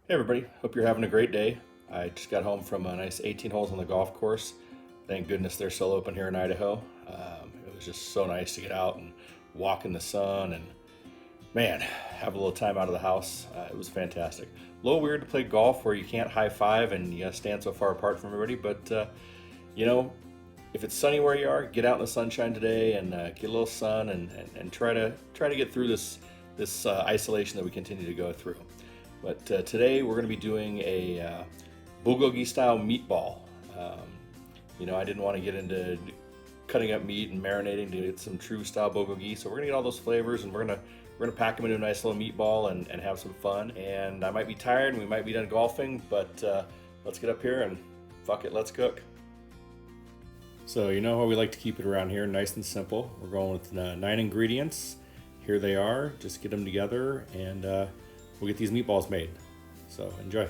Hey everybody, hope you're having a great day. I just got home from a nice 18 holes on the golf course. Thank goodness they're still open here in Idaho. It was just so nice to get out and walk in the sun and, man, have a little time out of the house. It was fantastic. A little weird to play golf where you can't high five and you gotta stand so far apart from everybody, but you know, if it's sunny where you are, get out in the sunshine today and get a little sun and try to get through this isolation that we continue to go through. But today we're going to be doing a Bulgogi style meatball. I didn't want to get into cutting up meat and marinating to get some true style Bulgogi, so we're going to get all those flavors and we're gonna pack them into a nice little meatball and have some fun. And I might be tired and we might be done golfing, but let's get up here and fuck it, let's cook. So you know how we like to keep it around here, nice and simple. We're going with 9 ingredients. Here they are. Just get them together and we'll get these meatballs made. So enjoy.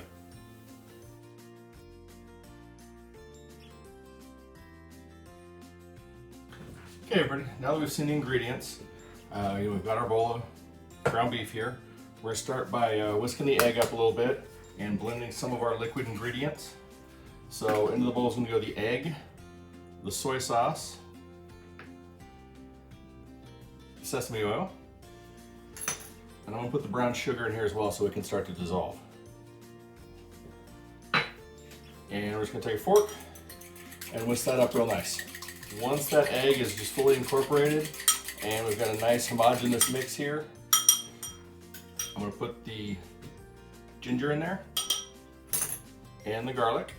Okay, everybody. Now that we've seen the ingredients, we've got our bowl of ground beef here. We're gonna start by whisking the egg up a little bit and blending some of our liquid ingredients. So into the bowl is gonna go the egg, the soy sauce, sesame oil, and I'm gonna put the brown sugar in here as well so it can start to dissolve. And we're just gonna take a fork and whisk that up real nice. Once that egg is just fully incorporated and we've got a nice homogeneous mix here, I'm gonna put the ginger in there and the garlic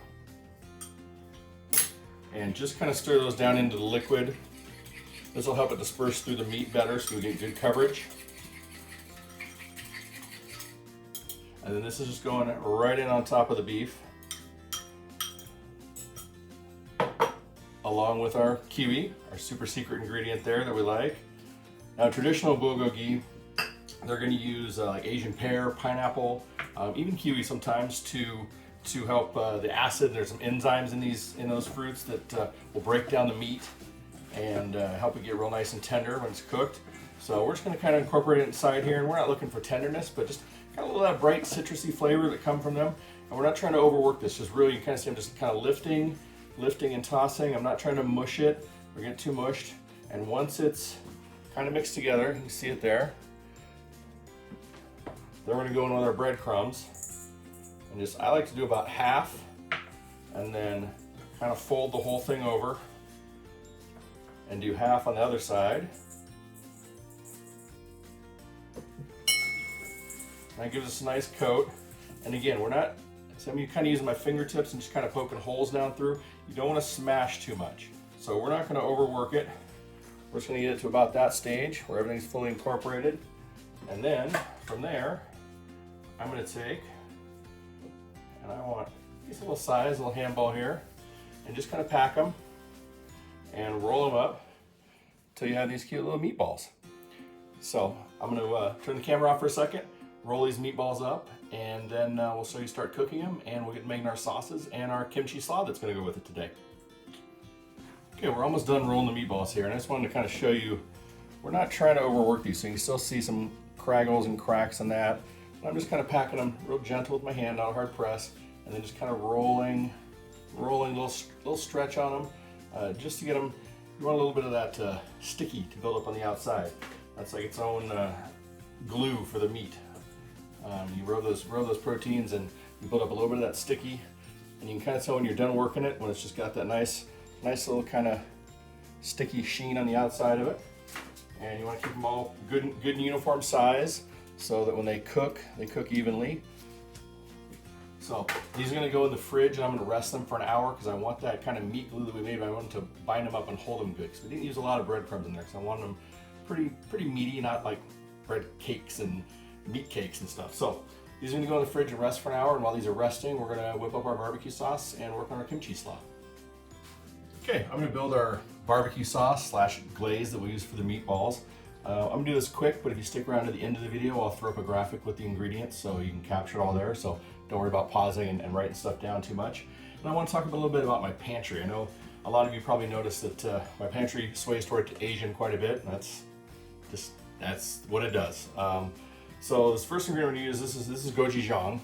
and just kind of stir those down into the liquid. This will help it disperse through the meat better so we get good coverage. And then this is just going right in on top of the beef, along with our kiwi, our super secret ingredient there that we like. Now, traditional Bulgogi, they're going to use like Asian pear, pineapple, even kiwi sometimes to help the acid. There's some enzymes in those fruits that will break down the meat and help it get real nice and tender when it's cooked. So we're just going to kind of incorporate it inside here, and we're not looking for tenderness, but just kind of a little of that bright citrusy flavor that come from them. And we're not trying to overwork this, just really you kind of see I'm just kind of lifting and tossing. I'm not trying to mush it or get too mushed. And once it's kind of mixed together, you can see it there. Then we're gonna go in with our breadcrumbs. And I like to do about half and then kind of fold the whole thing over and do half on the other side. That gives us a nice coat. And again, so I'm kind of using my fingertips and just kind of poking holes down through. You don't want to smash too much. So we're not going to overwork it. We're just going to get it to about that stage where everything's fully incorporated. And then from there, I'm going to take, and I want these little size, little handball here, and just kind of pack them and roll them up until you have these cute little meatballs. So I'm going to turn the camera off for a second, roll these meatballs up, and then we'll show you start cooking them, and we'll get making our sauces and our kimchi slaw that's going to go with it today. Okay, we're almost done rolling the meatballs here, and I just wanted to kind of show you, we're not trying to overwork these, so you can still see some craggles and cracks in that. I'm just kind of packing them real gentle with my hand, not a hard press, and then just kind of rolling, little stretch on them, just to get them. You want a little bit of that sticky to build up on the outside. That's like its own glue for the meat. You rub those proteins and you build up a little bit of that sticky, and you can kind of tell when you're done working it when it's just got that nice little kind of sticky sheen on the outside of it. And you want to keep them all good and uniform size so that when they cook evenly. So these are going to go in the fridge, and I'm going to rest them for an hour because I want that kind of meat glue that we made. I want to bind them up and hold them good because we didn't use a lot of breadcrumbs in there, because I want them pretty meaty, not like bread cakes and meat cakes and stuff. So these are going to go in the fridge and rest for an hour, and while these are resting, we're going to whip up our barbecue sauce and work on our kimchi slaw. Okay, I'm going to build our barbecue sauce / glaze that we use for the meatballs. I'm going to do this quick, but if you stick around to the end of the video, I'll throw up a graphic with the ingredients so you can capture it all there, so don't worry about pausing and writing stuff down too much. And I want to talk a little bit about my pantry. I know a lot of you probably noticed that my pantry sways toward Asian quite a bit, and that's what it does. So this first ingredient we're going to use, this is Gochujang.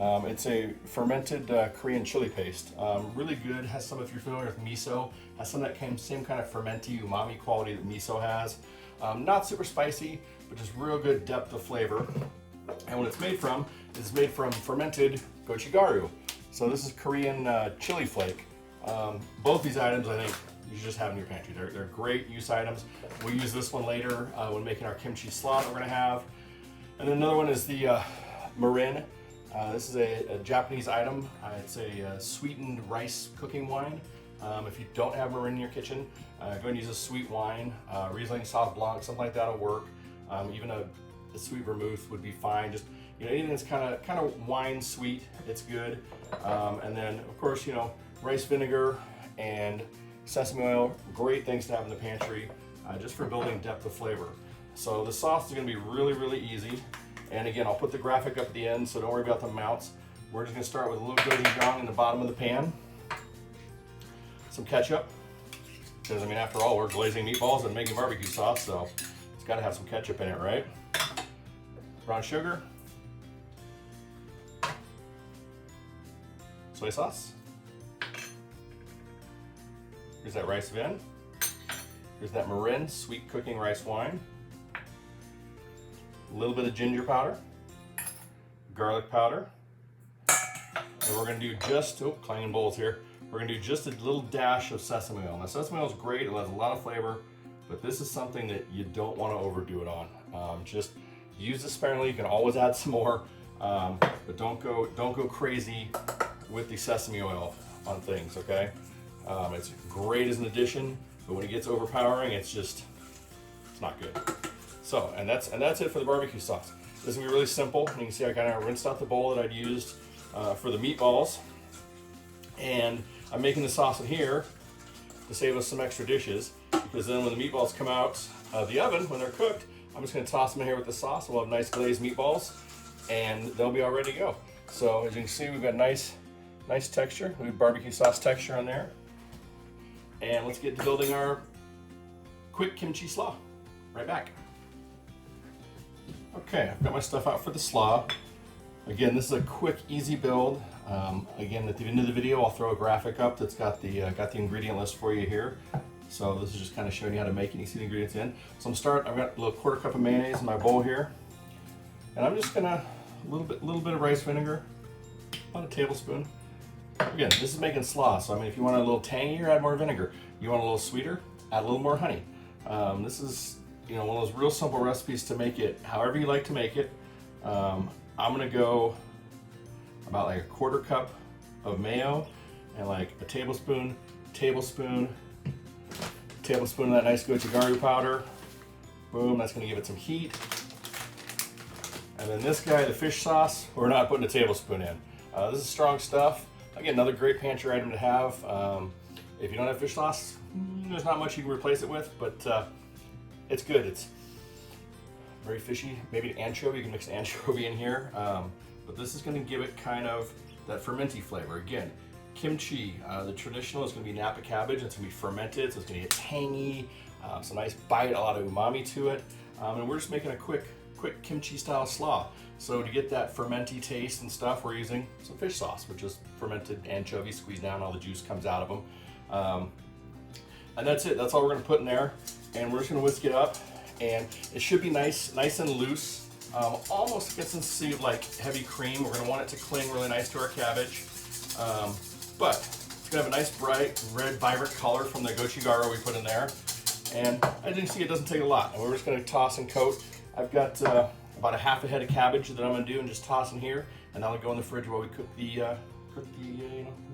It's a fermented Korean chili paste. Really good. Has some, if you're familiar with miso, has some of that same kind of fermenty umami quality that miso has. Not super spicy, but just real good depth of flavor. And what it's made from is made from fermented gochujang. So this is Korean chili flake. Both these items, I think, you should just have in your pantry. They're great use items. We'll use this one later when making our kimchi slaw that we're gonna have. And then another one is the mirin. This is a Japanese item. It's a sweetened rice cooking wine. If you don't have mirin in your kitchen, go ahead and use a sweet wine. Riesling, Sauv Blanc, something like that will work. Even a sweet vermouth would be fine. Just, you know, anything that's kind of wine sweet, it's good. And then of course, you know, rice vinegar and sesame oil, great things to have in the pantry, just for building depth of flavor. So the sauce is gonna be really, really easy. And again, I'll put the graphic up at the end, so don't worry about the amounts. We're just gonna start with a little gochujang in the bottom of the pan. Some ketchup, because I mean, after all, we're glazing meatballs and making barbecue sauce, so it's gotta have some ketchup in it, right? Brown sugar. Soy sauce. Here's that rice vin. Here's that mirin, sweet cooking rice wine. A little bit of ginger powder. Garlic powder. And we're gonna do just, oh, clanging bowls here. We're gonna do just a little dash of sesame oil. Now sesame oil is great, it has a lot of flavor, but this is something that you don't wanna overdo it on. Just use it sparingly, you can always add some more, but don't go crazy with the sesame oil on things, okay? It's great as an addition, but when it gets overpowering, it's not good. So, and that's it for the barbecue sauce. This is gonna be really simple. You can see I kind of rinsed out the bowl that I'd used for the meatballs. And I'm making the sauce in here to save us some extra dishes, because then when the meatballs come out of the oven, when they're cooked, I'm just gonna toss them in here with the sauce. We'll have nice glazed meatballs and they'll be all ready to go. So as you can see, we've got nice texture. We have barbecue sauce texture on there. And let's get to building our quick kimchi slaw. Right back. Okay, I've got my stuff out for the slaw. Again, this is a quick, easy build. Again, at the end of the video, I'll throw a graphic up that's got the ingredient list for you here. So this is just kind of showing you how to make it. You see the ingredients in. So I've got a little quarter cup of mayonnaise in my bowl here. And I'm just gonna, a little bit of rice vinegar, about a tablespoon. Again, this is making slaw, so I mean, if you want it a little tangier, add more vinegar. You want a little sweeter, add a little more honey. This is, you know, one of those real simple recipes to make it however you like to make it. I'm gonna go about like a quarter cup of mayo and like a tablespoon of that nice gochujang powder. Boom, that's gonna give it some heat. And then this guy, the fish sauce, we're not putting a tablespoon in. This is strong stuff. Again, another great pantry item to have. If you don't have fish sauce, there's not much you can replace it with, but it's good. It's very fishy. Maybe an anchovy, you can mix an anchovy in here. But this is gonna give it kind of that fermenty flavor. Again, kimchi, the traditional is gonna be Napa cabbage. It's gonna be fermented, so it's gonna get tangy, some nice bite, a lot of umami to it. And we're just making a quick kimchi style slaw. So to get that fermenty taste and stuff, we're using some fish sauce, which is fermented anchovies, squeezed down, all the juice comes out of them. And that's it, that's all we're gonna put in there. And we're just gonna whisk it up. And it should be nice and loose. Almost consistency of like heavy cream. We're gonna want it to cling really nice to our cabbage. But it's gonna have a nice bright red vibrant color from the gochujang we put in there. And as you can see, it doesn't take a lot. And we're just gonna toss and coat. I've got about a half a head of cabbage that I'm gonna do and just toss in here, and that'll go in the fridge while we cook the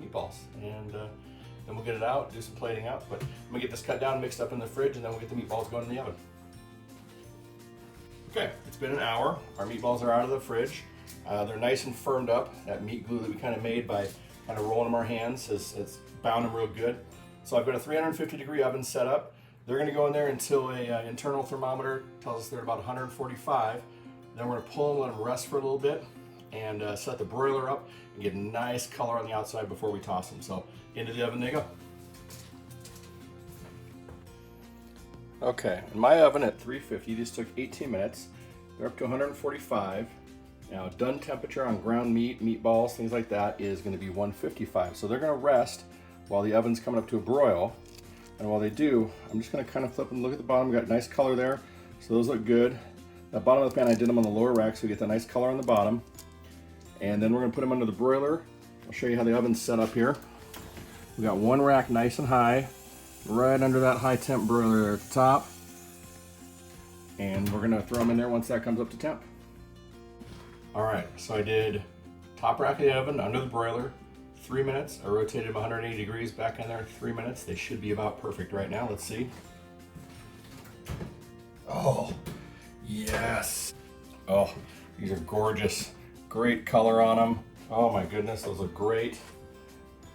meatballs. And then we'll get it out, do some plating up. But I'm gonna get this cut down, mixed up in the fridge, and then we'll get the meatballs going in the oven. Okay, it's been an hour. Our meatballs are out of the fridge. They're nice and firmed up. That meat glue that we kind of made by kind of rolling them our hands has bound them real good. So I've got a 350-degree oven set up. They're gonna go in there until a internal thermometer tells us they're at about 145. Then we're gonna pull them, let them rest for a little bit, and set the broiler up and get a nice color on the outside before we toss them. So into the oven they go. Okay, in my oven at 350, these took 18 minutes. They're up to 145. Now, done temperature on ground meat, meatballs, things like that is going to be 155. So they're going to rest while the oven's coming up to a broil. And while they do, I'm just going to kind of flip and look at the bottom. We got nice color there, so those look good. The bottom of the pan, I did them on the lower rack, so we get the nice color on the bottom. And then we're going to put them under the broiler. I'll show you how the oven's set up here. We got one rack nice and high, right under that high temp broiler there at the top. And we're going to throw them in there once that comes up to temp. All right, so I did top rack of the oven under the broiler, 3 minutes. I rotated them 180 degrees back in there, 3 minutes. They should be about perfect right now. Let's see. Oh, yes. Oh, these are gorgeous. Great color on them. Oh my goodness, those look great.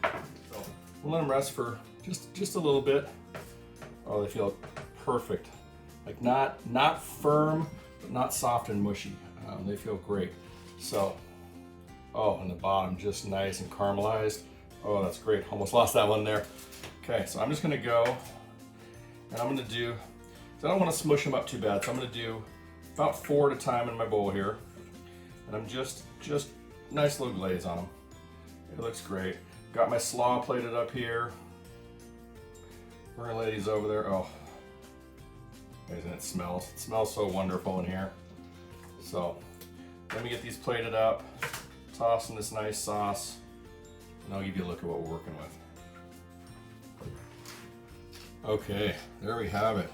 So we'll let them rest for just a little bit. Oh, they feel perfect. Like not firm, but not soft and mushy. They feel great. So, oh, and the bottom just nice and caramelized. Oh, that's great. Almost lost that one there. Okay, so I'm just gonna go, and I'm gonna do, I don't want to smush them up too bad, so I'm gonna do about 4 at a time in my bowl here. And I'm just nice little glaze on them. It looks great. Got my slaw plated up here. We're gonna lay these over there. Oh, amazing, it smells. It smells so wonderful in here. So let me get these plated up, toss in this nice sauce, and I'll give you a look at what we're working with. Okay, there we have it.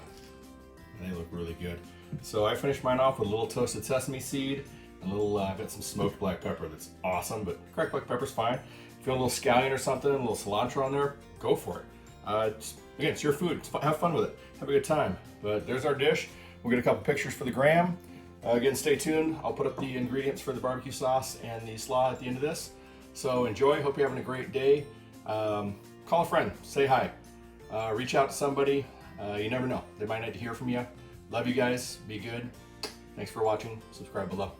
And they look really good. So I finished mine off with a little toasted sesame seed, and a little, I've got some smoked black pepper that's awesome, but cracked black pepper's fine. If you want a little scallion or something, a little cilantro on there, go for it. Again, it's your food. Have fun with it. Have a good time. But there's our dish. We'll get a couple pictures for the gram. Again, stay tuned. I'll put up the ingredients for the barbecue sauce and the slaw at the end of this. So enjoy. Hope you're having a great day. Call a friend. Say hi. Reach out to somebody. You never know. They might need to hear from you. Love you guys. Be good. Thanks for watching. Subscribe below.